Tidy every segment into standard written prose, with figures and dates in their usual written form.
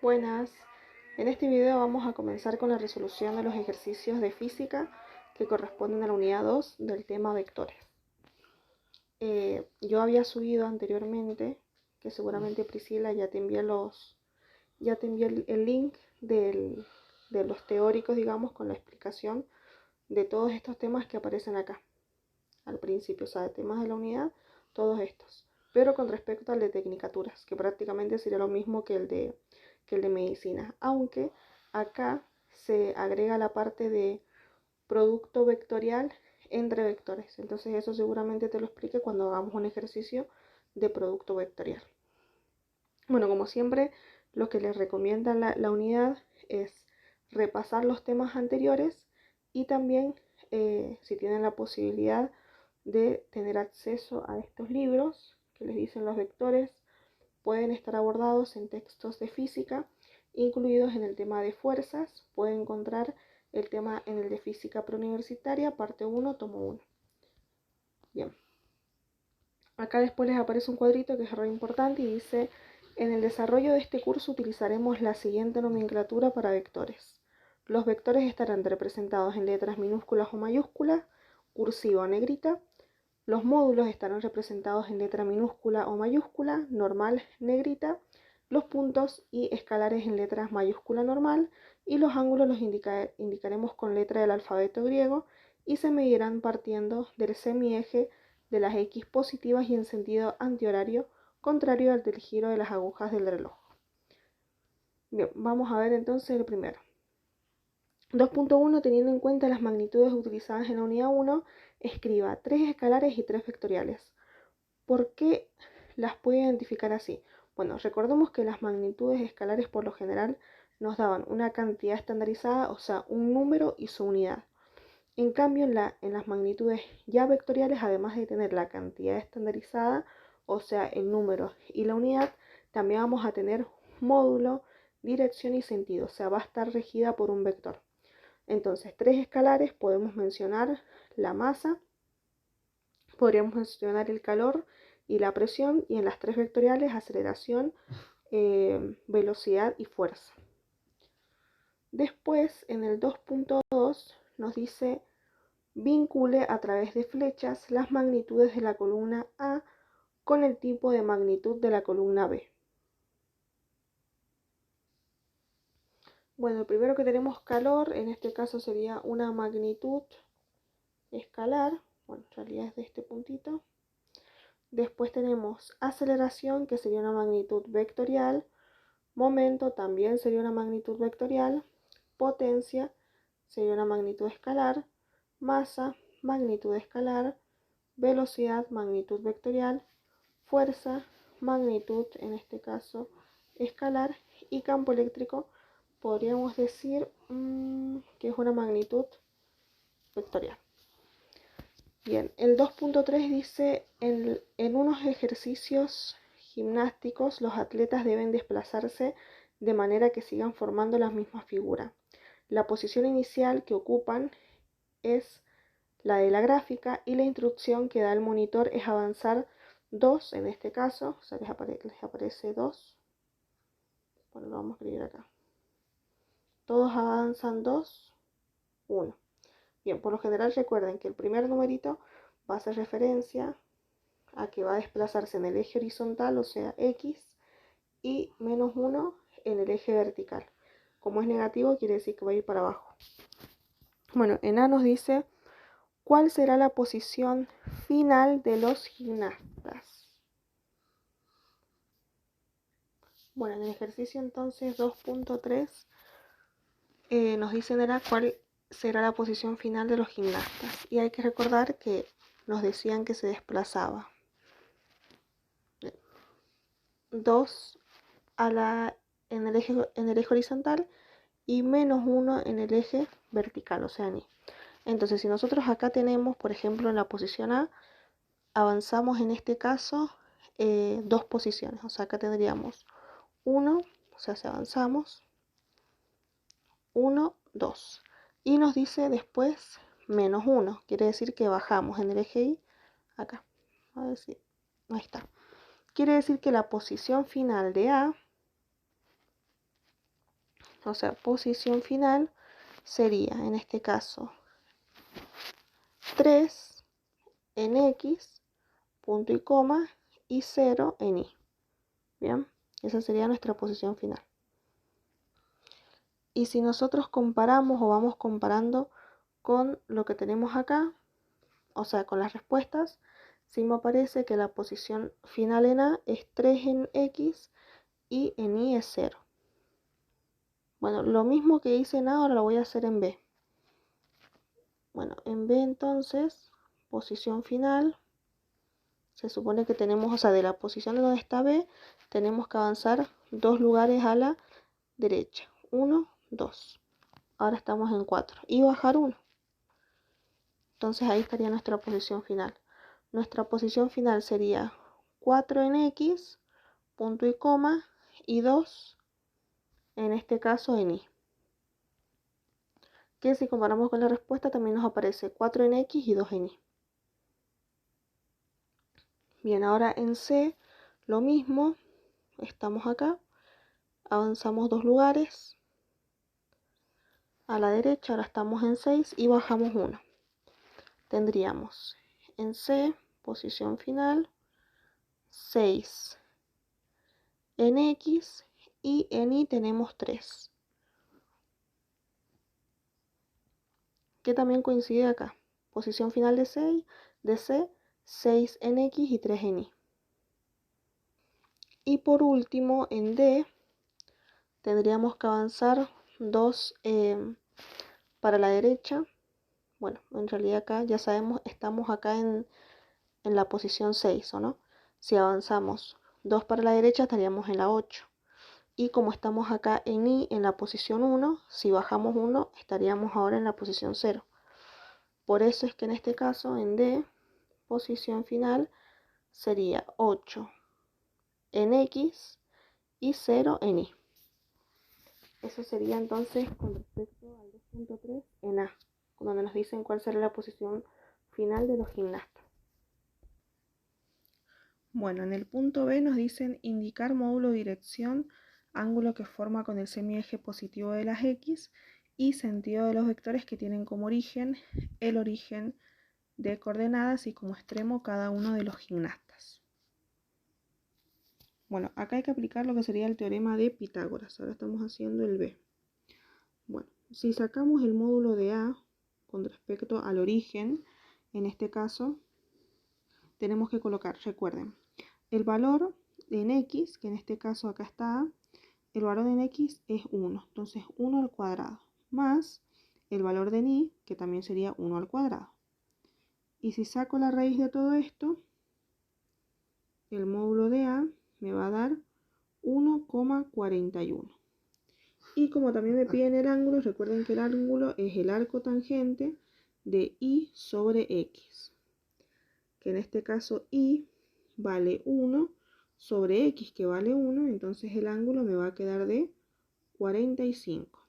Buenas, en este video vamos a comenzar con la resolución de los ejercicios de física que corresponden a la unidad 2 del tema vectores. Yo había subido anteriormente, que seguramente Priscila ya te envié el link de los teóricos, digamos, con la explicación de todos estos temas que aparecen acá al principio, o sea, de temas de la unidad, todos estos, pero con respecto al de tecnicaturas, que prácticamente sería lo mismo que el de medicina, aunque acá se agrega la parte de producto vectorial entre vectores. Entonces eso seguramente te lo explique cuando hagamos un ejercicio de producto vectorial. Bueno, como siempre, lo que les recomienda la unidad es repasar los temas anteriores y también, si tienen la posibilidad de tener acceso a estos libros que les dicen los vectores, pueden estar abordados en textos de física, incluidos en el tema de fuerzas. Pueden encontrar el tema en el de física preuniversitaria, parte 1, tomo 1. Bien. Acá después les aparece un cuadrito que es re importante y dice: en el desarrollo de este curso utilizaremos la siguiente nomenclatura para vectores. Los vectores estarán representados en letras minúsculas o mayúsculas, cursiva o negrita. Los módulos estarán representados en letra minúscula o mayúscula, normal, negrita. Los puntos y escalares en letras mayúscula, normal. Y los ángulos los indicaremos con letra del alfabeto griego y se medirán partiendo del semieje de las X positivas y en sentido antihorario, contrario al del giro de las agujas del reloj. Bien, vamos a ver entonces el primero. 2.1. Teniendo en cuenta las magnitudes utilizadas en la unidad 1, escriba 3 escalares y 3 vectoriales. ¿Por qué las puede identificar así? Bueno, recordemos que las magnitudes escalares por lo general nos daban una cantidad estandarizada, o sea, un número y su unidad. En cambio, en las magnitudes ya vectoriales, además de tener la cantidad estandarizada, o sea, el número y la unidad, también vamos a tener módulo, dirección y sentido, o sea, va a estar regida por un vector. Entonces, 3 escalares podemos mencionar la masa, podríamos mencionar el calor y la presión, y en las 3 vectoriales aceleración, velocidad y fuerza. Después, en el 2.2 nos dice: vincule a través de flechas las magnitudes de la columna A con el tipo de magnitud de la columna B. Bueno, el primero que tenemos calor, en este caso sería una magnitud escalar, bueno, en realidad es de este puntito. Después tenemos aceleración, que sería una magnitud vectorial. Momento también sería una magnitud vectorial. Potencia sería una magnitud escalar. Masa, magnitud escalar. Velocidad, magnitud vectorial. Fuerza, magnitud, en este caso, escalar. Y campo eléctrico, podríamos decir que es una magnitud vectorial. Bien, el 2.3 dice: en unos ejercicios gimnásticos los atletas deben desplazarse de manera que sigan formando la misma figura. La posición inicial que ocupan es la de la gráfica y la instrucción que da el monitor es avanzar 2, en este caso, o sea, les aparece 2. Bueno, lo vamos a escribir acá. Todos avanzan 2, 1. Bien, por lo general recuerden que el primer numerito va a hacer referencia a que va a desplazarse en el eje horizontal, o sea, X, y menos 1 en el eje vertical. Como es negativo, quiere decir que va a ir para abajo. Bueno, en A nos dice: ¿cuál será la posición final de los gimnastas? Bueno, en el ejercicio entonces 2.3 nos dicen cuál será la posición final de los gimnastas. Y hay que recordar que nos decían que se desplazaba 2 en el eje horizontal y menos 1 en el eje vertical, o sea, en Y. Entonces, si nosotros acá tenemos, por ejemplo, en la posición A, avanzamos en este caso 2 posiciones. O sea, acá tendríamos 1, o sea, si avanzamos 1, 2. Y nos dice después menos 1. Quiere decir que bajamos en el eje Y, acá. A ver si, ahí está. Quiere decir que la posición final de A o sea, posición final sería, en este caso, 3 en X, punto y coma, y 0 en Y. Bien, esa sería nuestra posición final. Y si nosotros comparamos o vamos comparando con lo que tenemos acá, o sea, con las respuestas, sí me aparece que la posición final en A es 3 en X y en Y es 0. Bueno, lo mismo que hice en A ahora lo voy a hacer en B. Bueno, en B entonces, posición final, se supone que tenemos, o sea, de la posición donde está B, tenemos que avanzar 2 lugares a la derecha. 1, 2. Ahora estamos en 4. Y bajar 1. Entonces ahí estaría nuestra posición final. Nuestra posición final sería 4 en X, punto y coma, y 2, en este caso en Y. Que si comparamos con la respuesta también nos aparece 4 en X y 2 en Y. Bien, ahora en C lo mismo, estamos acá, avanzamos 2 lugares a la derecha, ahora estamos en 6 y bajamos 1. Tendríamos en C, posición final, 6 en X y en Y tenemos 3. Que también coincide acá. Posición final de C, 6 en X y 3 en Y. Y por último, en D, tendríamos que avanzar 2 para la derecha. Bueno, en realidad acá ya sabemos, estamos acá en la posición 6, ¿o no? Si avanzamos 2 para la derecha, estaríamos en la 8. Y como estamos acá en Y, en la posición 1, si bajamos 1, estaríamos ahora en la posición 0. Por eso es que en este caso, en D, posición final sería 8 en X y 0 en Y. Eso sería entonces con respecto al 2.3 en A, donde nos dicen cuál será la posición final de los gimnastas. Bueno, en el punto B nos dicen indicar módulo dirección, ángulo que forma con el semieje positivo de las X y sentido de los vectores que tienen como origen el origen de coordenadas y como extremo cada uno de los gimnastas. Bueno, acá hay que aplicar lo que sería el teorema de Pitágoras. Ahora estamos haciendo el B. Bueno, si sacamos el módulo de A con respecto al origen, en este caso, tenemos que colocar, recuerden, el valor en X, que en este caso acá está A, el valor en X es 1. Entonces 1 al cuadrado, más el valor de Y, que también sería 1 al cuadrado. Y si saco la raíz de todo esto, el módulo de A me va a dar 1,41. Y como también me piden el ángulo, recuerden que el ángulo es el arco tangente de Y sobre X. Que en este caso Y vale 1 sobre X, que vale 1, entonces el ángulo me va a quedar de 45.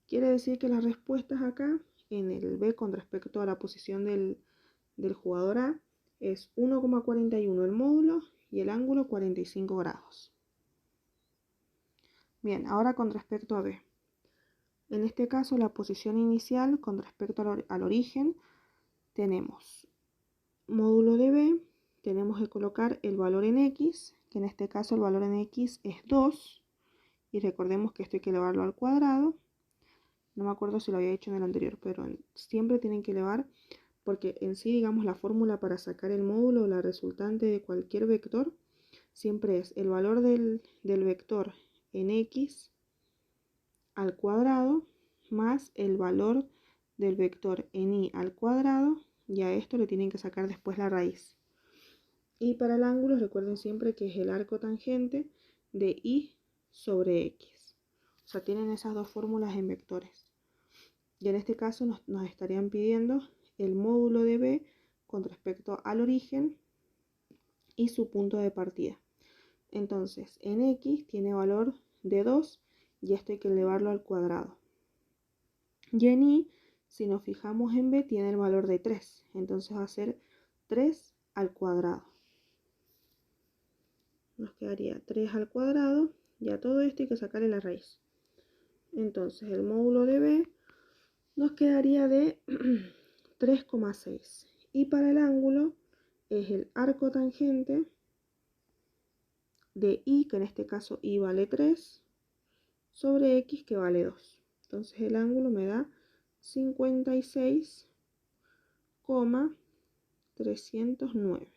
Quiere decir que las respuestas acá, en el B con respecto a la posición del jugador A, es 1,41 el módulo y el ángulo 45 grados. Bien, ahora con respecto a B. En este caso, la posición inicial con respecto al origen, tenemos módulo de B, tenemos que colocar el valor en X, que en este caso el valor en X es 2, y recordemos que esto hay que elevarlo al cuadrado. No me acuerdo si lo había hecho en el anterior, pero siempre tienen que elevar, porque en sí, digamos, la fórmula para sacar el módulo o la resultante de cualquier vector, siempre es el valor del vector en X al cuadrado más el valor del vector en Y al cuadrado, y a esto le tienen que sacar después la raíz. Y para el ángulo recuerden siempre que es el arco tangente de Y sobre X. O sea, tienen esas dos fórmulas en vectores. Y en este caso nos estarían pidiendo el módulo de B con respecto al origen y su punto de partida. Entonces, en X tiene valor de 2 y esto hay que elevarlo al cuadrado. Y en Y, si nos fijamos en B, tiene el valor de 3. Entonces va a ser 3 al cuadrado. Nos quedaría 3 al cuadrado. Y a todo esto hay que sacarle la raíz. Entonces el módulo de B nos quedaría de 3,6. Y para el ángulo es el arco tangente de I, que en este caso I vale 3, sobre X, que vale 2. Entonces el ángulo me da 56,309.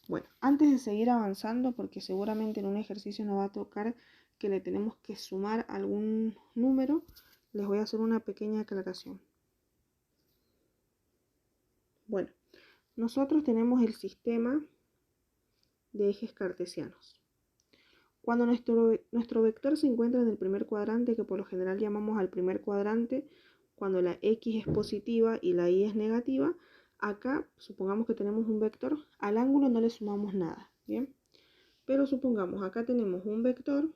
Bueno, antes de seguir avanzando, porque seguramente en un ejercicio nos va a tocar que le tenemos que sumar algún número, les voy a hacer una pequeña aclaración. Bueno, nosotros tenemos el sistema de ejes cartesianos. Cuando nuestro vector se encuentra en el primer cuadrante, que por lo general llamamos al primer cuadrante, cuando la X es positiva y la Y es negativa, acá supongamos que tenemos un vector, al ángulo no le sumamos nada, ¿bien? Pero supongamos, acá tenemos un vector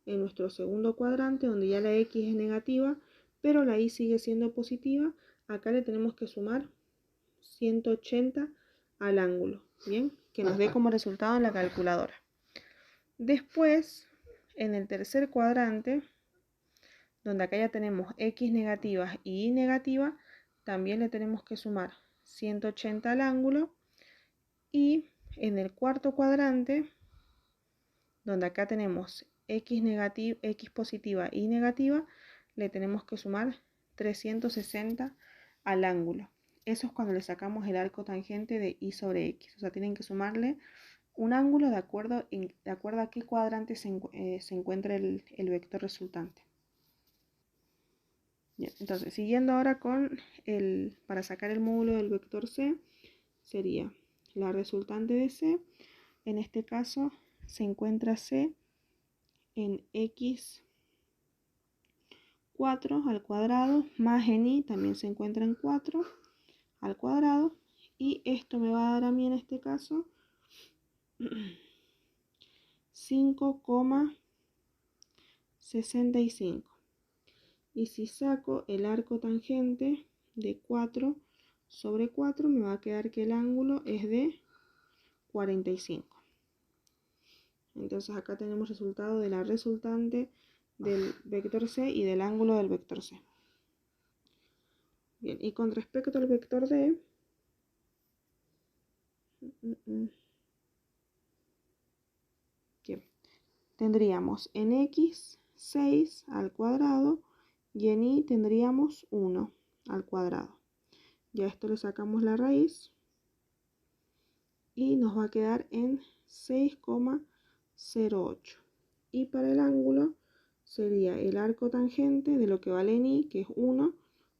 en nuestro segundo cuadrante, donde ya la X es negativa, pero la Y sigue siendo positiva, acá le tenemos que sumar 180 al ángulo, ¿bien? Que nos dé como resultado en la calculadora. Después, en el tercer cuadrante, donde acá ya tenemos X negativas y Y negativa, también le tenemos que sumar 180 al ángulo. Y en el cuarto cuadrante, donde acá tenemos X positiva y negativa, le tenemos que sumar 360 al ángulo. Eso es cuando le sacamos el arco tangente de Y sobre X. O sea, tienen que sumarle un ángulo de acuerdo a qué cuadrante se encuentra el vector resultante. Bien, entonces, siguiendo ahora con para sacar el módulo del vector C, sería la resultante de C. En este caso se encuentra C en X 4 al cuadrado, más en Y también se encuentra en 4 al cuadrado, y esto me va a dar a mí en este caso 5,65. Y si saco el arco tangente de 4 sobre 4, me va a quedar que el ángulo es de 45. Entonces acá tenemos resultado de la resultante del vector C y del ángulo del vector C. Bien, y con respecto al vector D, bien, tendríamos en X 6 al cuadrado y en Y tendríamos 1 al cuadrado. Ya esto le sacamos la raíz y nos va a quedar en 6,08. Y para el ángulo sería el arco tangente de lo que vale en Y, que es 1,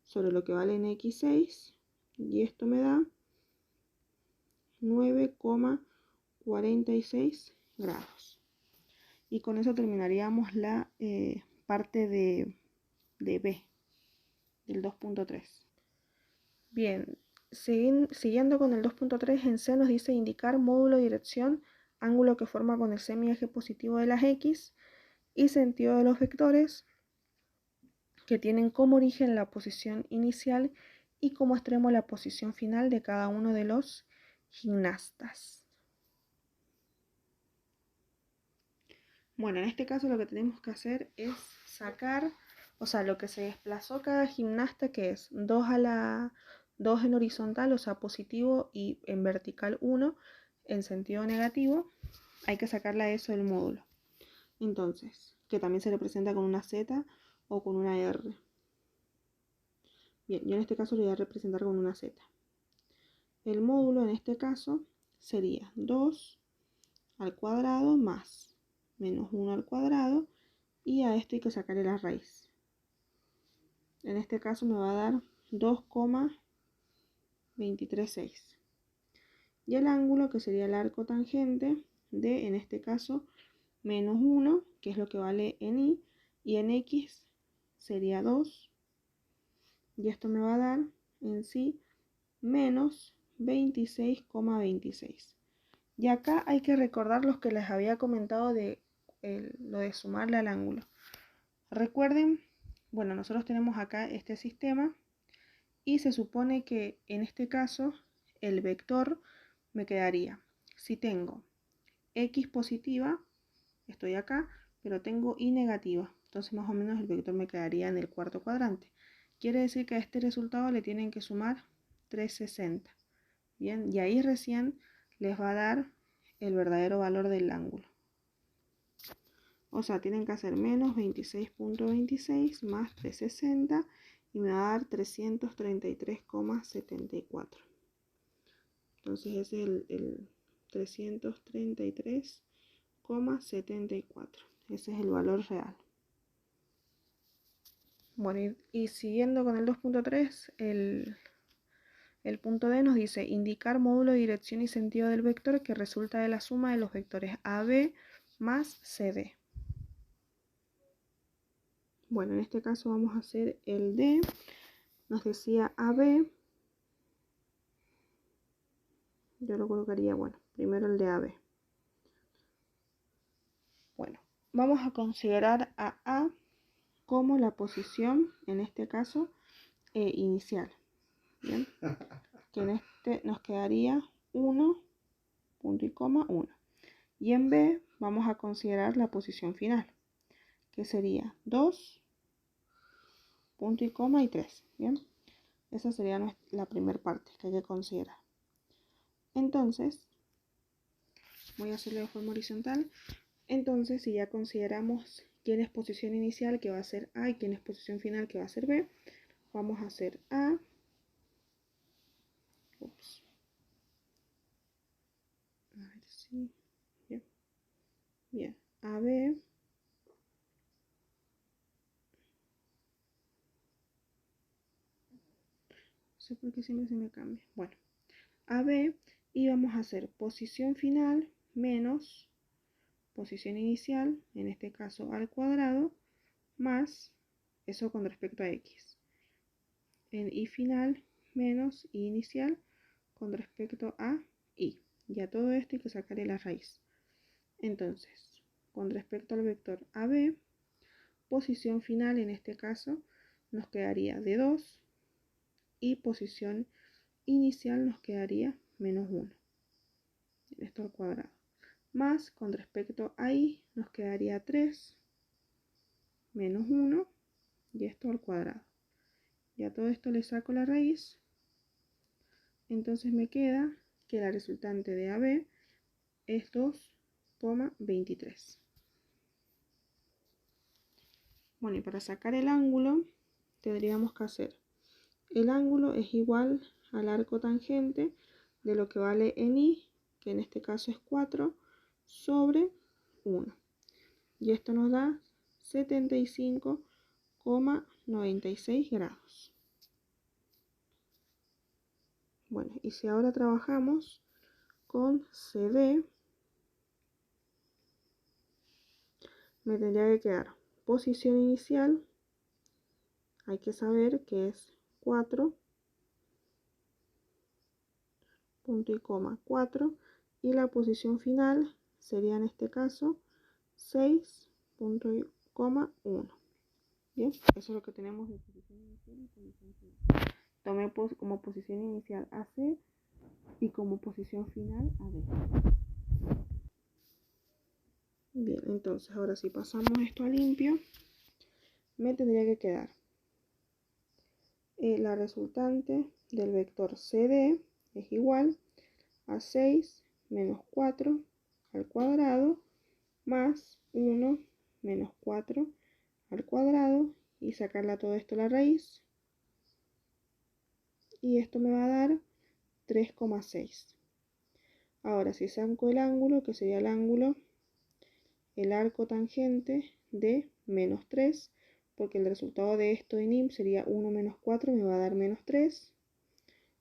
sobre lo que vale en X6, y esto me da 9,46 grados. Y con eso terminaríamos la parte de B, del 2.3. Bien, siguiendo con el 2.3, en C nos dice indicar módulo de dirección, ángulo que forma con el semieje positivo de las X y sentido de los vectores, que tienen como origen la posición inicial y como extremo la posición final de cada uno de los gimnastas. Bueno, en este caso lo que tenemos que hacer es sacar, o sea, lo que se desplazó cada gimnasta, que es 2 en horizontal, o sea, positivo, y en vertical 1 en sentido negativo, hay que sacarle a eso el módulo. Entonces, que también se representa con una Z o con una R. Bien, yo en este caso lo voy a representar con una Z. El módulo en este caso sería 2 al cuadrado más menos 1 al cuadrado, y a esto hay que sacarle la raíz. En este caso me va a dar 2,236. Y el ángulo, que sería el arco tangente de, en este caso, menos 1, que es lo que vale en Y, y en X sería 2. Y esto me va a dar en sí menos 26,26. Y acá hay que recordar los que les había comentado de lo de sumarle al ángulo. Recuerden, bueno, nosotros tenemos acá este sistema y se supone que en este caso el vector me quedaría, si tengo X positiva, estoy acá, pero tengo y negativa. Entonces más o menos el vector me quedaría en el cuarto cuadrante. Quiere decir que a este resultado le tienen que sumar 360. Bien, y ahí recién les va a dar el verdadero valor del ángulo. O sea, tienen que hacer menos 26.26 más 360 y me va a dar 333,74. Entonces ese es el 333,74. Ese es el valor real. Bueno, y siguiendo con el 2.3, el punto D nos dice indicar módulo, dirección y sentido del vector que resulta de la suma de los vectores AB más CD. Bueno, en este caso vamos a hacer el D. Nos decía AB. Yo lo colocaría, bueno, primero el de AB. Bueno, vamos a considerar a A como la posición, en este caso, inicial. Bien, que en este nos quedaría 1, punto y coma, 1. Y en B vamos a considerar la posición final, que sería 2, punto y coma y 3. Bien, esa sería la primera parte que hay que considerar. Entonces, voy a hacerlo de forma horizontal. Entonces, si ya consideramos quién es posición inicial, que va a ser A, y quién es posición final, que va a ser B, vamos a hacer A. Ups. A ver si. Bien. Bien. AB. No sé por qué siempre se me cambia. Bueno. AB. Y vamos a hacer posición final menos posición inicial, en este caso al cuadrado, más eso con respecto a X. En I final menos I inicial con respecto a I. Y a todo esto hay que sacarle la raíz. Entonces, con respecto al vector AB, posición final en este caso nos quedaría de 2 y posición inicial nos quedaría menos 1. Esto al cuadrado. Más con respecto a I nos quedaría 3 menos 1 y esto al cuadrado. Y a todo esto le saco la raíz. Entonces me queda que la resultante de AB es 2,23. Bueno, y para sacar el ángulo tendríamos que hacer el ángulo es igual al arco tangente de lo que vale en I, que en este caso es 4, sobre 1. Y esto nos da 75,96 grados. Bueno, y si ahora trabajamos con CD, me tendría que quedar posición inicial, hay que saber que es 4, punto y coma 4, y la posición final sería en este caso 6, punto y coma 1. Bien, eso es lo que tenemos de posición inicial y posición final. Tomé como posición inicial AC y como posición final AB. Bien, entonces ahora si pasamos esto a limpio, me tendría que quedar la resultante del vector CD es igual a 6 menos 4 al cuadrado más 1 menos 4 al cuadrado y sacarle a todo esto la raíz. Y esto me va a dar 3,6. Ahora si saco el ángulo, que sería el arco tangente de menos 3, porque el resultado de esto en IM sería 1 menos 4, me va a dar menos 3,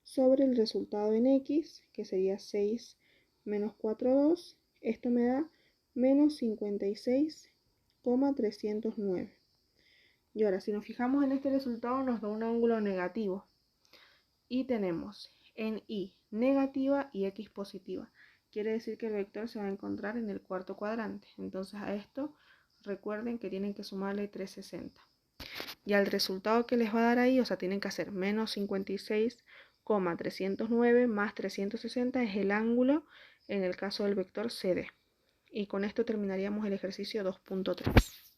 sobre el resultado en X, que sería 6 menos 4, 2, esto me da menos 56,309. Y ahora, si nos fijamos en este resultado, nos da un ángulo negativo. Y tenemos en Y negativa y X positiva. Quiere decir que el vector se va a encontrar en el cuarto cuadrante. Entonces a esto recuerden que tienen que sumarle 360. Y al resultado que les va a dar ahí, o sea, tienen que hacer menos 56,309 más 360 es el ángulo en el caso del vector CD. Y con esto terminaríamos el ejercicio 2.3.